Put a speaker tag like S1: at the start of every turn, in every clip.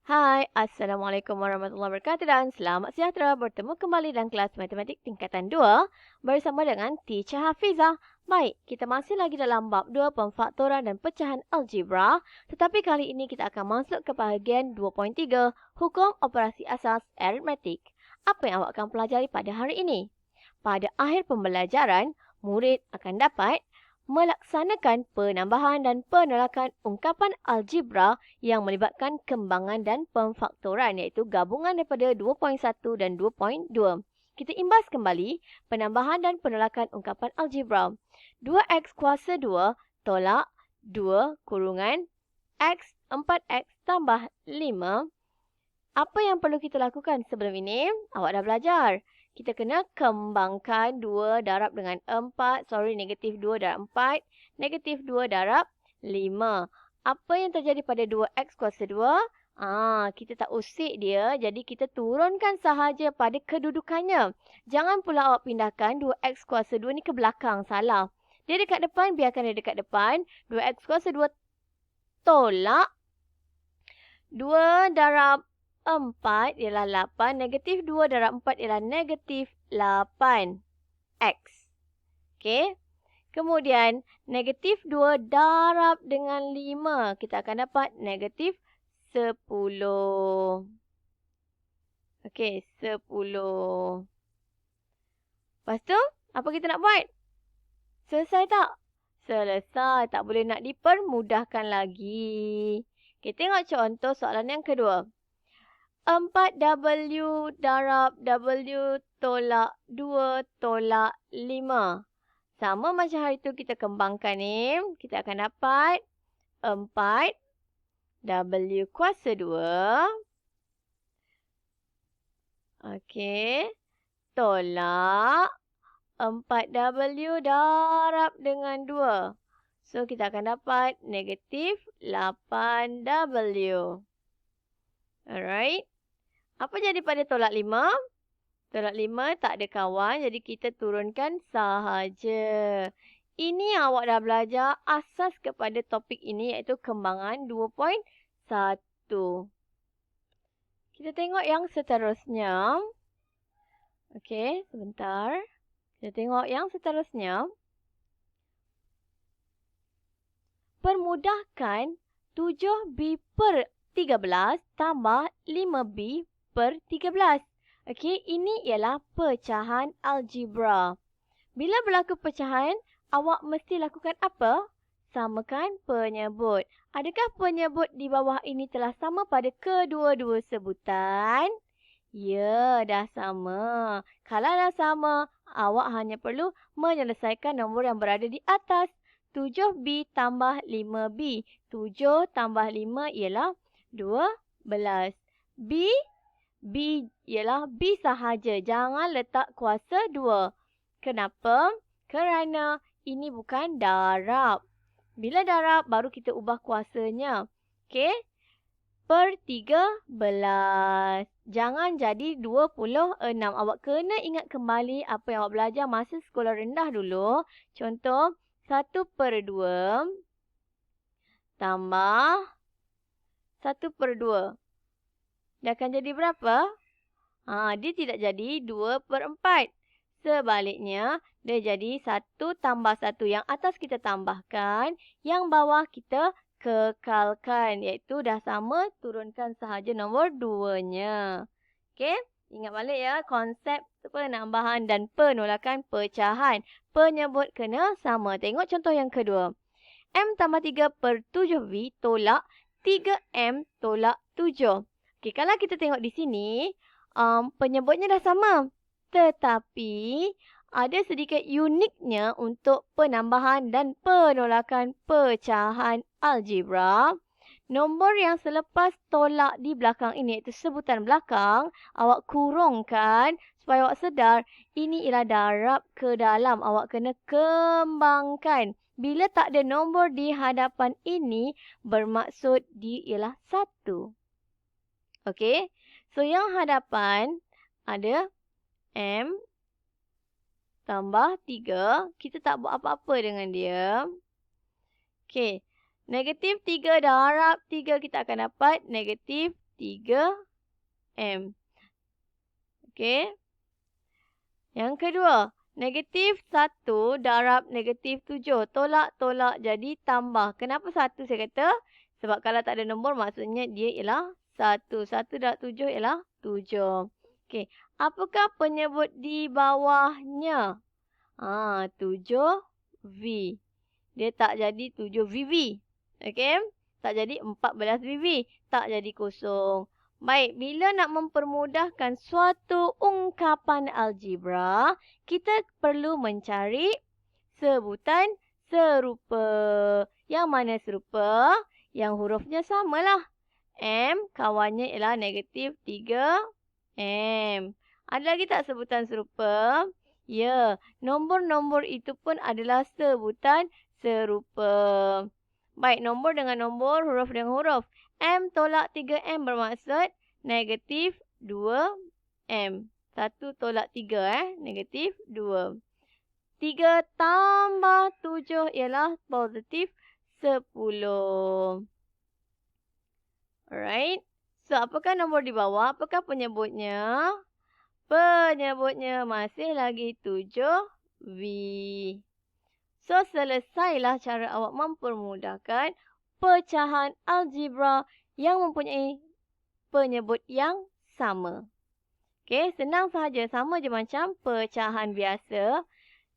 S1: Hai, Assalamualaikum warahmatullahi wabarakatuh dan selamat sejahtera bertemu kembali dalam kelas matematik tingkatan 2 bersama dengan Teacher Hafizah. Baik, kita masih lagi dalam bab 2 pemfaktoran dan pecahan algebra, tetapi kali ini kita akan masuk ke bahagian 2.3, hukum operasi asas aritmetik. Apa yang awak akan pelajari pada hari ini? Pada akhir pembelajaran, murid akan dapat melaksanakan penambahan dan penolakan ungkapan algebra yang melibatkan kembangan dan pemfaktoran iaitu gabungan daripada 2.1 dan 2.2. Kita imbas kembali penambahan dan penolakan ungkapan algebra. 2x kuasa 2 tolak 2 kurungan x 4x tambah 5. Apa yang perlu kita lakukan sebelum ini? Awak dah belajar. Kita kena kembangkan 2 darab dengan 4. Negatif 2 darab 4. Negatif 2 darab 5. Apa yang terjadi pada 2x kuasa 2? Kita tak usik dia. Jadi kita turunkan sahaja pada kedudukannya. Jangan pula awak pindahkan 2x kuasa 2 ni ke belakang. Salah. Dia dekat depan, biarkan dia dekat depan. 2x kuasa 2 tolak 2 darab 4 ialah 8. Negatif 2 darab 4 ialah negatif 8x. Okey. Kemudian, negatif 2 darab dengan 5. Kita akan dapat negatif 10. Okey, 10. Lepas tu, apa kita nak buat? Selesai tak? Selesai. Tak boleh nak dipermudahkan lagi. Kita tengok contoh soalan yang kedua. 4W darab W tolak 2 tolak 5. Sama macam hari tu kita kembangkan ni. Kita akan dapat 4W kuasa 2. Okey. Tolak 4W darab dengan 2. So, kita akan dapat negatif 8W. Alright. Apa jadi pada tolak 5? Tolak 5 tak ada kawan. Jadi kita turunkan sahaja. Ini yang awak dah belajar asas kepada topik ini iaitu kembangan 2.1. Kita tengok yang seterusnya. Okey, sebentar. Kita tengok yang seterusnya. Permudahkan 7B per 13 tambah 5B per 13. Okey, ini ialah pecahan algebra. Bila berlaku pecahan, awak mesti lakukan apa? Samakan penyebut. Adakah penyebut di bawah ini telah sama pada kedua-dua sebutan? Ya, dah sama. Kalau dah sama, awak hanya perlu menyelesaikan nombor yang berada di atas. 7B tambah 5B. 7 tambah 5 ialah 12. B ialah B sahaja. Jangan letak kuasa 2. Kenapa? Kerana ini bukan darab. Bila darab, baru kita ubah kuasanya. Okey? Per 13. Jangan jadi 26. Awak kena ingat kembali apa yang awak belajar masa sekolah rendah dulu. Contoh, 1/2 tambah 1/2. Dia akan jadi berapa? Dia tidak jadi 2/4. Sebaliknya, dia jadi 1 tambah 1. Yang atas kita tambahkan, yang bawah kita kekalkan. Iaitu dah sama, turunkan sahaja nombor 2-nya. Okey? Ingat balik ya, konsep penambahan dan penolakan pecahan. Penyebut kena sama. Tengok contoh yang kedua. M tambah 3/7V tolak 3M tolak 7. Okey, kalau kita tengok di sini, penyebutnya dah sama. Tetapi, ada sedikit uniknya untuk penambahan dan penolakan pecahan algebra. Nombor yang selepas tolak di belakang ini, iaitu sebutan belakang, awak kurungkan supaya awak sedar ini ialah darab ke dalam. Awak kena kembangkan. Bila tak ada nombor di hadapan ini, bermaksud dia ialah 1. Okey. So, yang hadapan ada M tambah 3. Kita tak buat apa-apa dengan dia. Okey. Negatif 3 darab 3 kita akan dapat negatif 3M. Okey. Yang kedua, negatif 1 darab negatif 7. Tolak jadi tambah. Kenapa 1 saya kata? Sebab kalau tak ada nombor maksudnya dia ialah 1. 1 darab 7 ialah 7. Okey. Apakah penyebut di bawahnya? 7V. Dia tak jadi 7VV. Okey? Tak jadi 14VV. Tak jadi kosong. Baik, bila nak mempermudahkan suatu ungkapan algebra, kita perlu mencari sebutan serupa. Yang mana serupa? Yang hurufnya samalah. M kawannya ialah negatif 3M. Ada lagi tak sebutan serupa? Ya, nombor-nombor itu pun adalah sebutan serupa. Baik, nombor dengan nombor, huruf dengan huruf. M tolak 3M bermaksud negatif 2M. 1 tolak 3 negatif 2. 3 tambah 7 ialah positif 10. Alright. So, apakah nombor di bawah? Apakah penyebutnya? Penyebutnya masih lagi 7V. So, selesailah cara awak mempermudahkan pecahan algebra yang mempunyai penyebut yang sama. Okey, senang sahaja. Sama je macam pecahan biasa.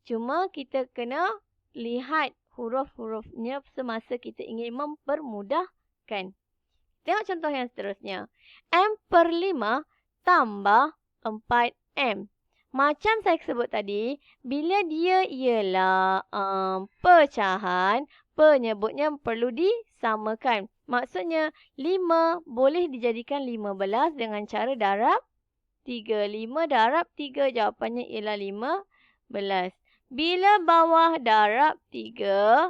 S1: Cuma kita kena lihat huruf-hurufnya semasa kita ingin mempermudahkan. Tengok contoh yang seterusnya. M/5 tambah 4M. Macam saya sebut tadi, bila dia ialah pecahan, penyebutnya perlu disamakan. Maksudnya, 5 boleh dijadikan 15 dengan cara darab 3. 5 darab 3, jawapannya ialah 15. Bila bawah darab 3,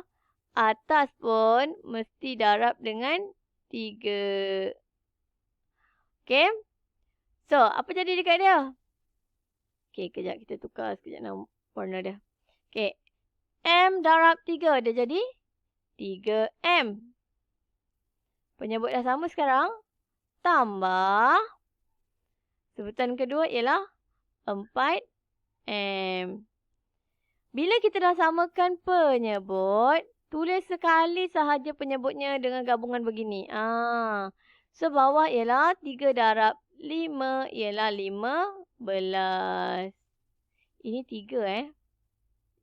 S1: atas pun mesti darab dengan 3. Okey? So, apa jadi dekat dia? Okey, kejap kita tukar sekejap warna dia. Okey. M darab 3. Dia jadi 3M. Penyebut dah sama sekarang. Tambah. Sebutan kedua ialah 4M. Bila kita dah samakan penyebut, tulis sekali sahaja penyebutnya dengan gabungan begini. So, bawah ialah 3 darab 5 ialah 15. Ini 3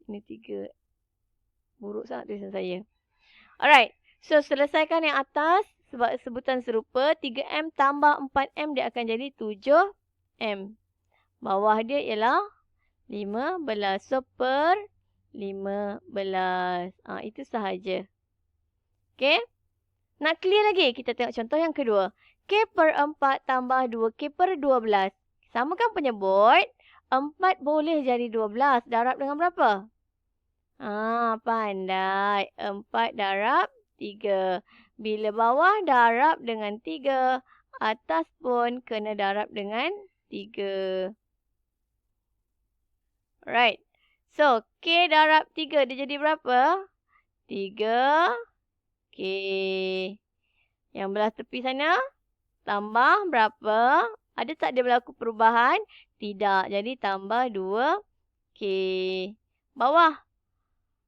S1: Ini 3. Buruk sangat tulisan saya. Alright. So, selesaikan yang atas. Sebab sebutan serupa. 3M tambah 4M dia akan jadi 7M. Bawah dia ialah 15. So, per 15. Itu sahaja. Okay. Nak clear lagi? Kita tengok contoh yang kedua. K/4 tambah 2K/12. Samakan penyebut. 4 boleh jadi 12. Darab dengan berapa? Pandai. 4 darab 3. Bila bawah darab dengan 3. Atas pun kena darab dengan 3. Alright. So, K darab 3 dia jadi berapa? 3K. Yang belah tepi sana. Tambah berapa? Ada tak dia berlaku perubahan? Tidak. Jadi tambah 2K. Bawah.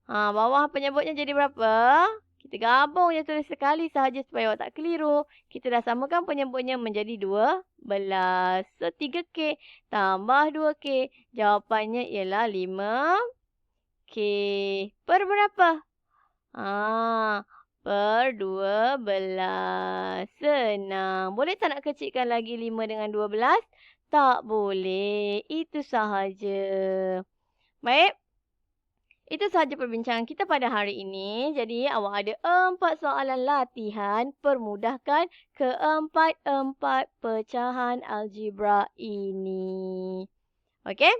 S1: Bawah penyebutnya jadi berapa? Kita gabung je tulis sekali sahaja supaya awak tak keliru. Kita dah samakan penyebutnya menjadi 12. So, 3K tambah 2K. Jawapannya ialah 5K. Per berapa? Per 12. Senang. Boleh tak nak kecilkan lagi 5 dengan 12? Tak boleh. Itu sahaja. Baik. Itu sahaja perbincangan kita pada hari ini. Jadi, awak ada 4 soalan latihan. Permudahkan keempat-empat pecahan algebra ini. Okey?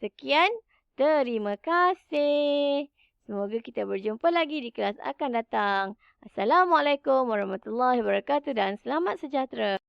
S1: Sekian. Terima kasih. Semoga kita berjumpa lagi di kelas akan datang. Assalamualaikum warahmatullahi wabarakatuh dan selamat sejahtera.